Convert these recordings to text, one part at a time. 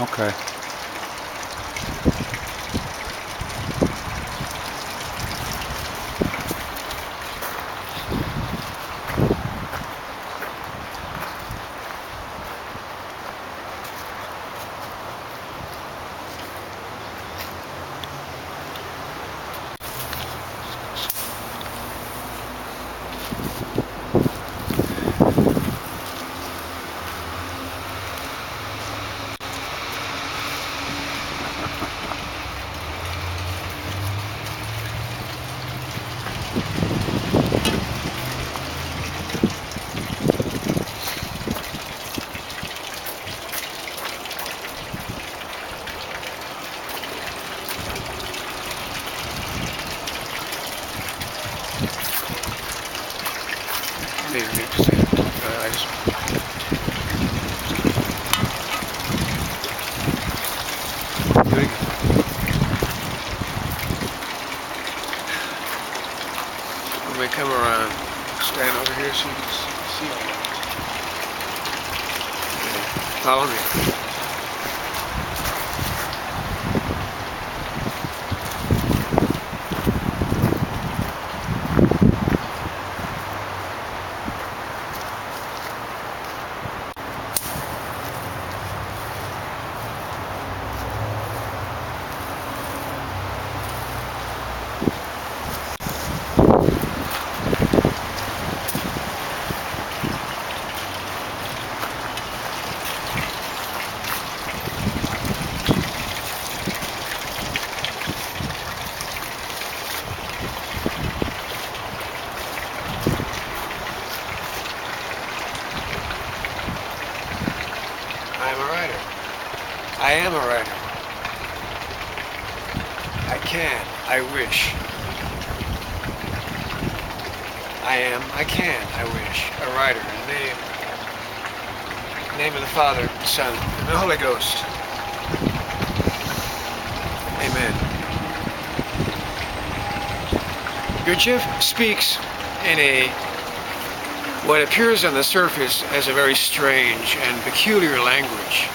Okay. Maybe just I just Do it again. when we come around, stand over here so you can see all that. Follow me. I'm a writer. I am a writer. I can. I wish. I am. I can. I wish. A writer. In the name of the Father, the Son, and the Holy Ghost. Amen. Gurdjieff speaks in what appears on the surface as a very strange and peculiar language.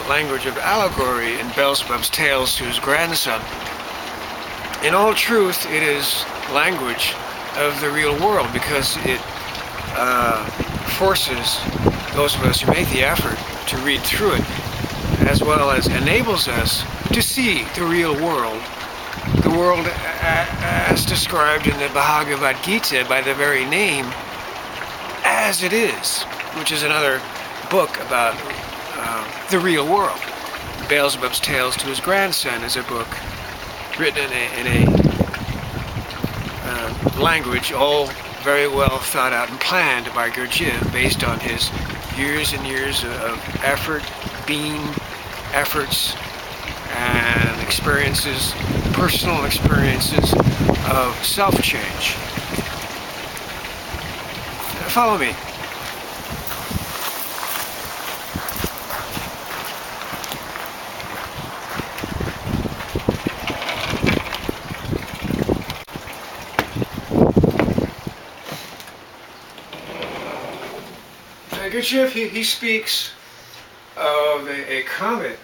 Language of allegory in Beelzebub's tales to his grandson. In all truth, it is language of the real world because it forces those of us who make the effort to read through it, as well as enables us to see the real world, the world as described in the Bhagavad Gita by the very name, as it is, which is another book about the real world. Beelzebub's Tales to His Grandson is a book written in a language all very well thought out and planned by Gurdjieff based on his years and years of efforts and experiences, personal experiences of self-change. Follow me. Gurdjieff, he speaks of a comet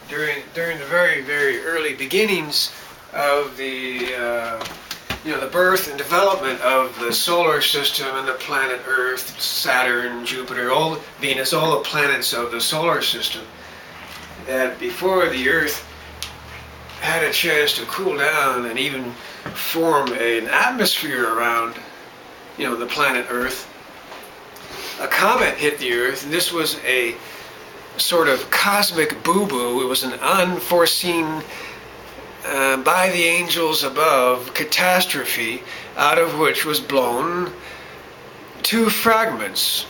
during the very, very early beginnings of the birth and development of the solar system and the planet Earth, Saturn, Jupiter, Venus, all the planets of the solar system. That before the Earth had a chance to cool down and even form an atmosphere around, the planet Earth, a comet hit the Earth, and this was a sort of cosmic boo-boo. It was an unforeseen, by the angels above, catastrophe, out of which was blown two fragments.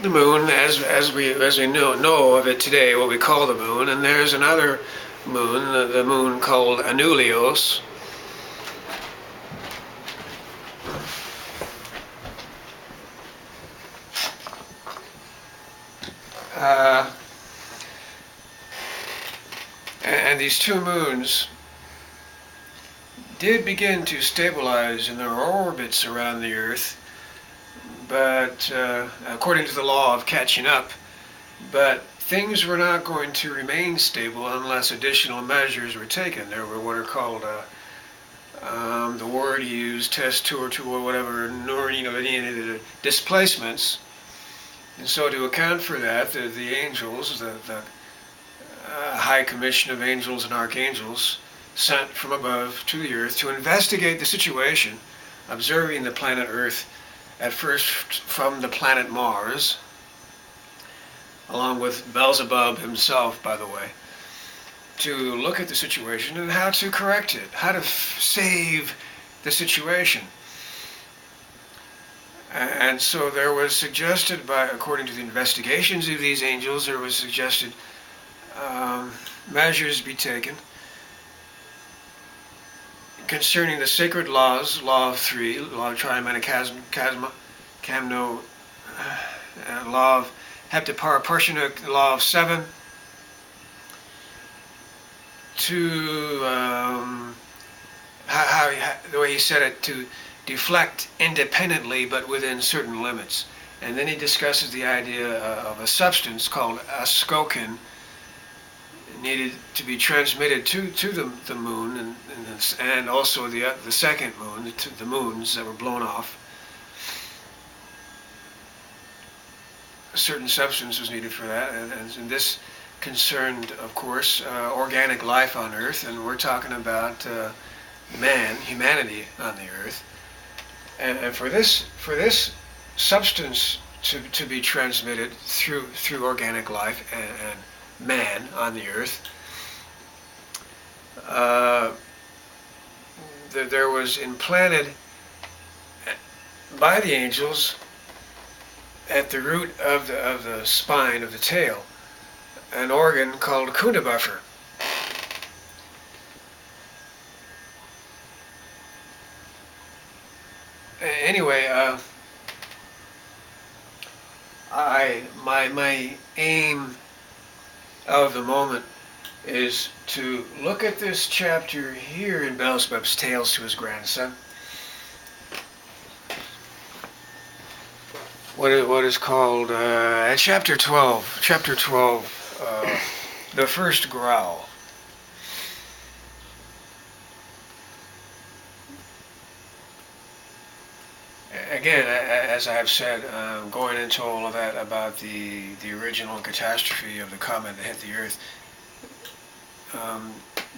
The moon, as we know of it today, what we call the moon, and there's another moon, the moon called Anulios. And these two moons did begin to stabilize in their orbits around the Earth, but according to the law of catching up, But things were not going to remain stable unless additional measures were taken. There were what are called the word used, test two or two or whatever, nor any displacements. And so to account for that, the angels, the High Commission of Angels and Archangels, sent from above to the earth to investigate the situation, observing the planet Earth at first from the planet Mars, along with Beelzebub himself, by the way, to look at the situation and how to correct it, how to save the situation. And so there was suggested according to the investigations of these angels, there was suggested measures be taken concerning the sacred laws, law of three, law of triamena camno, law of heptapara, law of seven, to the way he said it, to deflect independently but within certain limits. And then he discusses the idea of a substance called askokin needed to be transmitted to the moon and also the second moon, the moons that were blown off. A certain substance was needed for that, and this concerned, of course, organic life on Earth, and we're talking about humanity on the Earth. And for this substance to be transmitted through organic life and man on the Earth, there was implanted by the angels at the root of the spine of the tail an organ called Kunda buffer. Anyway, my aim of the moment is to look at this chapter here in Beelzebub's Tales to his grandson. What is called chapter 12. Chapter 12, the first growl. Again, as I have said, going into all of that about the original catastrophe of the comet that hit the Earth,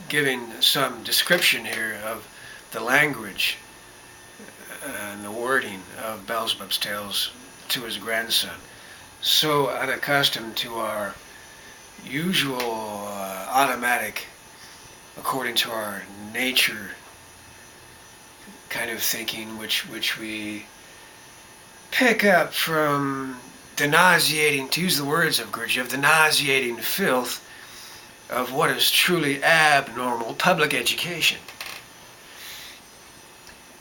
giving some description here of the language and the wording of Beelzebub's Tales to his grandson. So unaccustomed to our usual automatic, according to our nature, kind of thinking, which we pick up from the nauseating, to use the words of Gurdjieff, the nauseating filth of what is truly abnormal public education.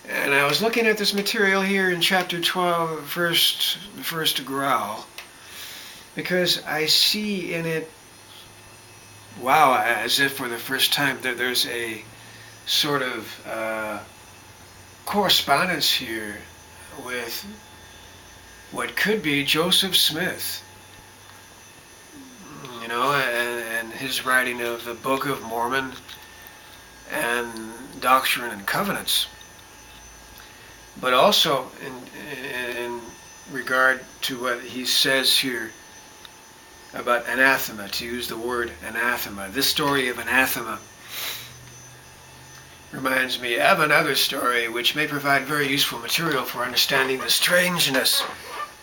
And I was looking at this material here in chapter 12, the first growl, because I see in it, wow, as if for the first time, that there's a sort of correspondence here with what could be Joseph Smith, and his writing of the Book of Mormon and Doctrine and Covenants, but also in regard to what he says here about anathema, to use the word anathema. This story of anathema reminds me of another story which may provide very useful material for understanding the strangeness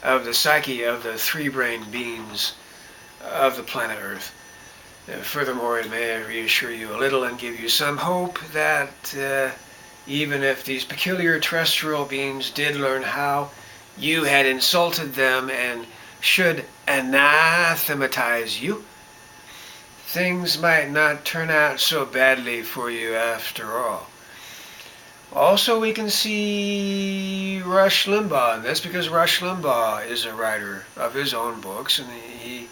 of the psyche of the three-brained beings of the planet Earth. Furthermore, it may reassure you a little and give you some hope that even if these peculiar terrestrial beings did learn how you had insulted them and should anathematize you, things might not turn out so badly for you after all. Also, we can see Rush Limbaugh in this, because Rush Limbaugh is a writer of his own books, and he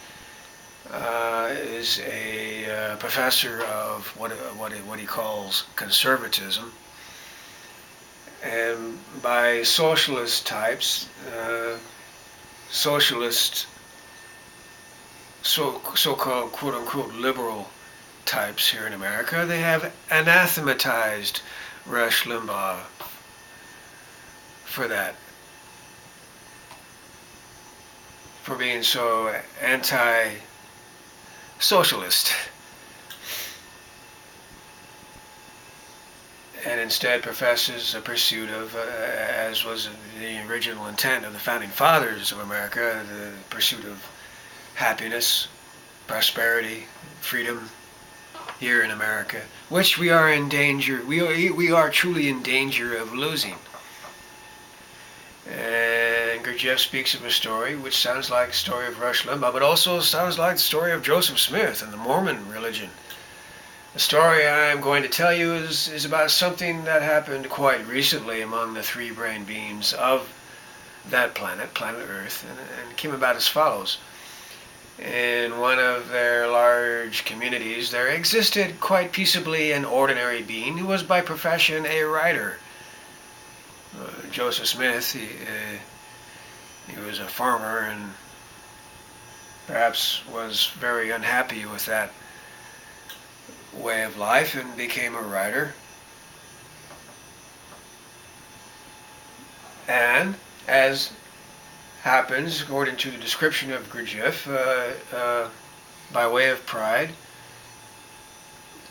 is a professor of what he calls conservatism. And by socialist types, socialist so-called quote-unquote liberal types here in America, they have anathematized Rush Limbaugh for that, for being so anti-socialist, and instead professes a pursuit of, as was the original intent of the founding fathers of America, the pursuit of happiness, prosperity, freedom here in America, which we are in danger, we are truly in danger of losing. And Gurdjieff speaks of a story which sounds like the story of Rush Limbaugh, but also sounds like the story of Joseph Smith and the Mormon religion. The story I'm going to tell you is about something that happened quite recently among the three brain beings of that planet, planet Earth, and came about as follows. In one of their large communities, there existed quite peaceably an ordinary being who was by profession a writer. Joseph Smith, he was a farmer and perhaps was very unhappy with that way of life and became a writer. And as happens, according to the description of Gurdjieff, by way of pride,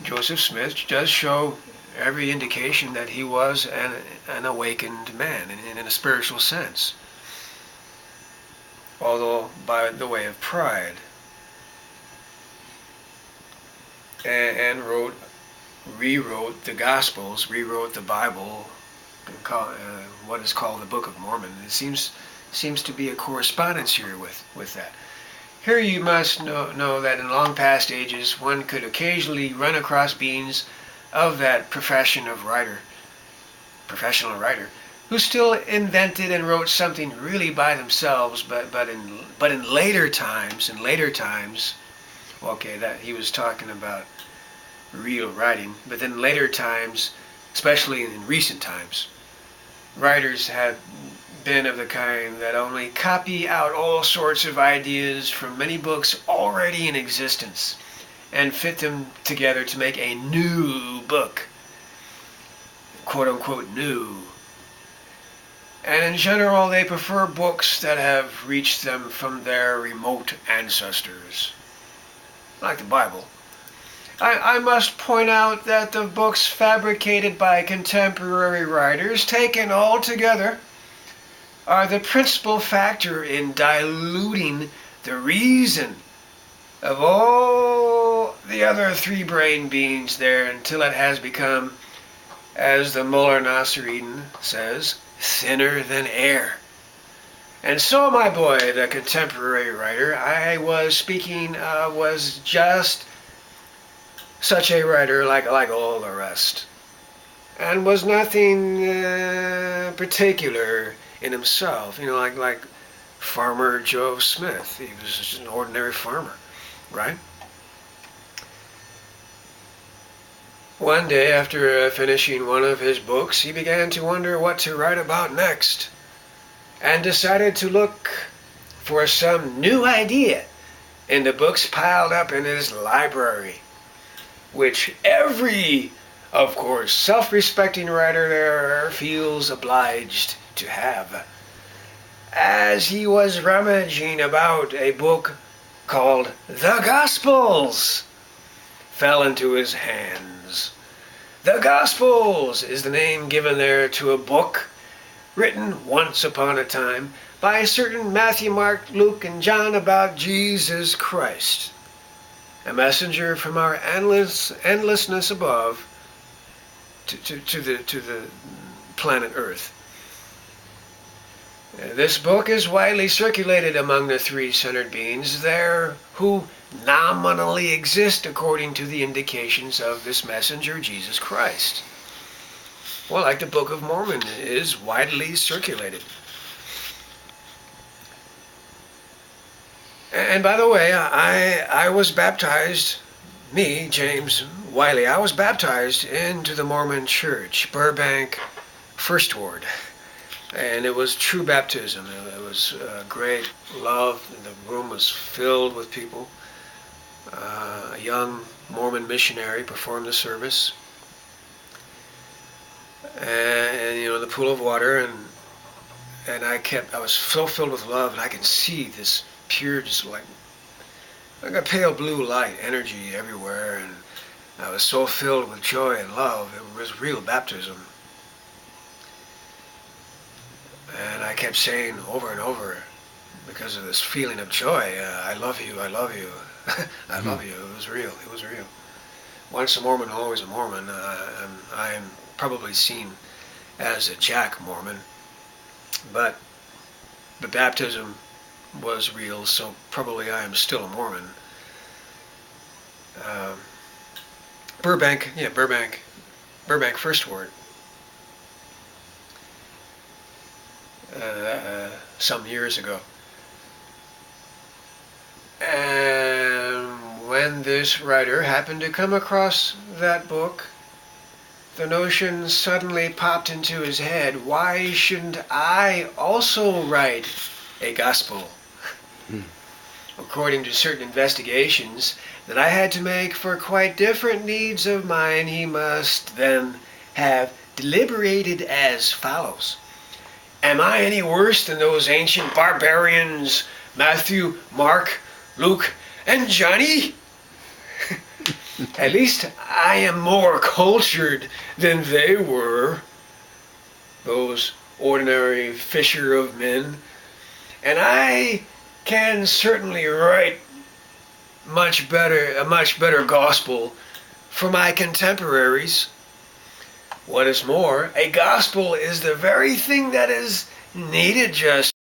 Joseph Smith does show every indication that he was an awakened man in a spiritual sense, although by the way of pride, and rewrote the Gospels, rewrote the Bible, what is called the Book of Mormon. It seems to be a correspondence here with that. Here you must know that in long past ages one could occasionally run across beings of that professional writer, who still invented and wrote something really by themselves, but in later times, okay, that he was talking about real writing, but then later times, especially in recent times, writers have been of the kind that only copy out all sorts of ideas from many books already in existence and fit them together to make a new book, quote unquote new. And in general, they prefer books that have reached them from their remote ancestors, like the Bible. I must point out that the books fabricated by contemporary writers, taken all together, are the principal factor in diluting the reason of all the other three brain beings there until it has become, as the Muller Nasreddin says, thinner than air. And so, my boy, the contemporary writer I was speaking was just such a writer like all the rest, and was nothing particular in himself, like Farmer Joe Smith. He was just an ordinary farmer, right? One day, after finishing one of his books, he began to wonder what to write about next, and decided to look for some new idea in the books piled up in his library, which every, of course, self-respecting writer there feels obliged to have. As he was rummaging about, a book called The Gospels fell into his hands. The Gospels is the name given there to a book written once upon a time by a certain Matthew, Mark, Luke, and John about Jesus Christ, a messenger from our endlessness above to the planet Earth. This book is widely circulated among the three-centered beings there who nominally exist according to the indications of this messenger, Jesus Christ. Well, like the Book of Mormon is widely circulated. And by the way, I was baptized, me, James Wiley, I was baptized into the Mormon Church, Burbank, First Ward. And it was true baptism. It was great love. The room was filled with people. A young Mormon missionary performed the service, and the pool of water, and I was so filled with love, and I could see this pure, just like a pale blue light, energy everywhere, and I was so filled with joy and love. It was real baptism. And I kept saying over and over, because of this feeling of joy, I love you, I love you, I love you. It was real, it was real. Once a Mormon, always a Mormon. I'm probably seen as a Jack Mormon, but the baptism was real, so probably I am still a Mormon. Burbank, First Ward. Some years ago. And when this writer happened to come across that book, the notion suddenly popped into his head, why shouldn't I also write a gospel? According to certain investigations that I had to make for quite different needs of mine, he must then have deliberated as follows. Am I any worse than those ancient barbarians, Matthew, Mark, Luke, and Johnny? At least I am more cultured than they were, those ordinary fisher of men, and I can certainly write a much better gospel for my contemporaries. What is more, a gospel is the very thing that is needed just